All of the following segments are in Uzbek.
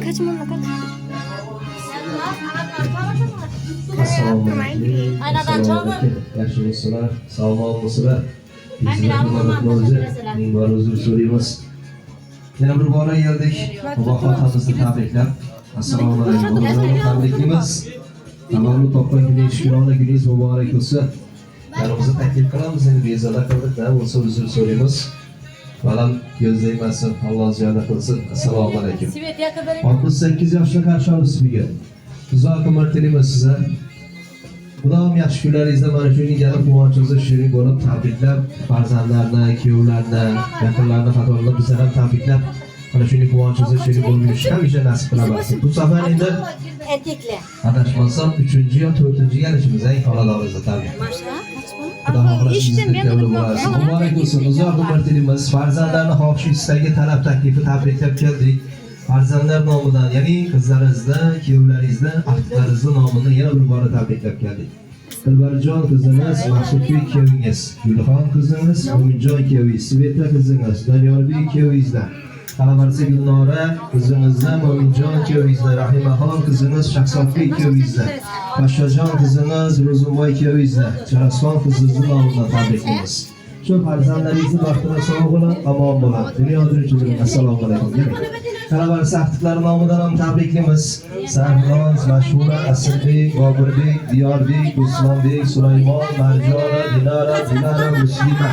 Kaçmanla kaç. Assalomu alaykum. Assalomu alaykum. Yaxshimisizlar? Sog'lommisizlar? Ming bor uzr so'raymiz. Yana bir bora keldik. Alloh xotiramizni tabriklab. Assalomu alaykum. Tabriklaymiz. Tamomni topgan kuningiz, shukrona kuningiz muborak bo'lsin. Yanimizni taklif qilamiz, endi bezovta qildik, nima bo'lsa uzr so'raymiz. Balam ko'zlaymasin, Alloh ziyoda qilsin. Assalomu alaykum. 68 yoshga qarshi olibsiz. Uzoq umr tilaymiz sizga. Xudoim yaxshi kunlaringizda mana shuning yana quvonchingizda shirin bo'lib tabriklab, farzandlarni, kuyovlarni, yaqinlarni qatorlab bizlar ham tabriklab, mana shuning quvonchingizda shirin bo'lib yurishni hamisha nasib qilaman. Bu safar endi adashmasam 3-chi yo 4-chi galishimiz eng xonadonimizda tabrik. Muborak bo'lsin, uzoq umr tilaymiz. Farzandlarni xohish, istagi, talab, taklifi tabriklab keldik. Farzandlar nomidan, ya'ni qizlaringizdan, kuyovlaringizdan, aftilaringizdan nomidan yana bir bora tabriklab keldik. Dilbarjon qizimiz, Maqsudbek kuyovingiz, Gulxon qizimiz, Mo'minjon kuyovingiz, Sveta qizingiz, Danyorbek kuyovingizdan, Qalamarsa Gulnora qizimizdan, Mo'minjon kuyovingizdan, Rahimaxon qizimiz, Shahzodbek kuyovingizdan, Pashshajon qizimiz, Ro'zimboy kuyovingizdan, Charasxon qizimizning nomidan tabriklaymiz. Shu farzandlaringizni baxtida sog' bo'ling, omon bo'ling. Dunyo tinchligini. Assalomu alaykum. Qalabar sahtiklari nomidan ham tabriklaymiz. Sarvon, Mashhura, Asrbek, Bobirbek, Diyorbek, Usmonbek, Sulaymon, Marjona, Dinara, Muslima,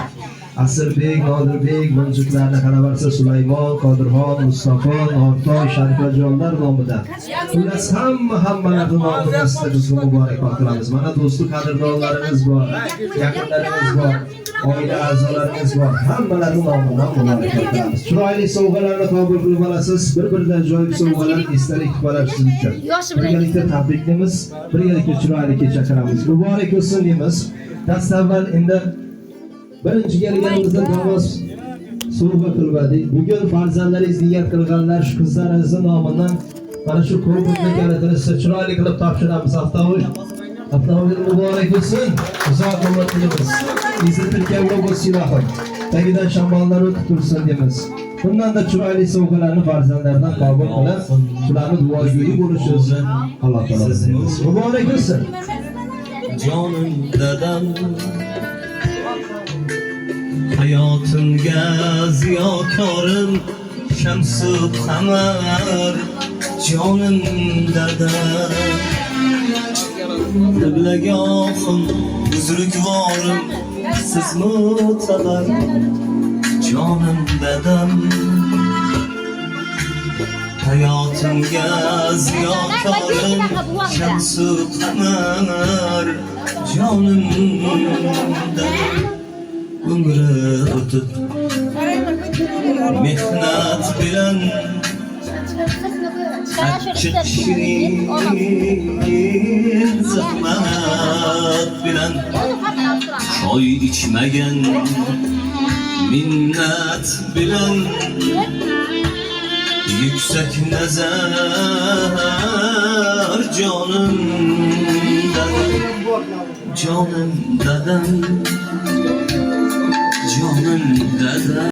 Asrbek, Nodirbek, bunjuklarni qalabarsa Sulaymon, Qodirxon, Mustafa, Nortoy, Sharifajonlar nomidan. Xullas hammalarning nomidan sizga muborak qilamiz. Mana do'stlik qadrdonlarimiz bor, yaqinlarimiz bor. Oila a'zolarimiz bor. Hammalarning nomidan muborak qilamiz. Chiroyli sovg'alarni qabul qilib olasiz. Bir-biridan joyli sovg'alar, esdalik tuhfalar siz uchun. Birgalikda tabriklaymiz, birgalikda chiroyli kecha qilamiz. Muborak bo'lsin deymiz. Dastavval endi birinchi kelganimizda namoz sovg'a qilmadik. Bugun farzandlaringiz niyat qilganlar shu qizlaringizning nomidan mana shu ko'rpakni kalitini sizga chiroyli qilib topshiramiz. Avtomobil muborak bo'lsin. Uzoq umr tilaymiz. İzletirken logosu silahı. Tagidan şamballar o'tib tursin deymiz. Bundan da chiroyli sovg'alarni farzandlardan qabul qilib, shularni duogo'yi bo'lishimiz Alloh taolodan. Muborak bo'lsin. Jonim dadam hayotimga ziyokorim shamsu qamar jonim dadam qiblagohim buzrukvorim siz mu'tabar jonim dadam hayotimga ziyokorim shamsu qamar jonim dadam umri o'tib mehnat bilan achchiq shirin zahmat bilan choy ichmagan minnat bilan yuksak nazar jonim dadam jonim dadam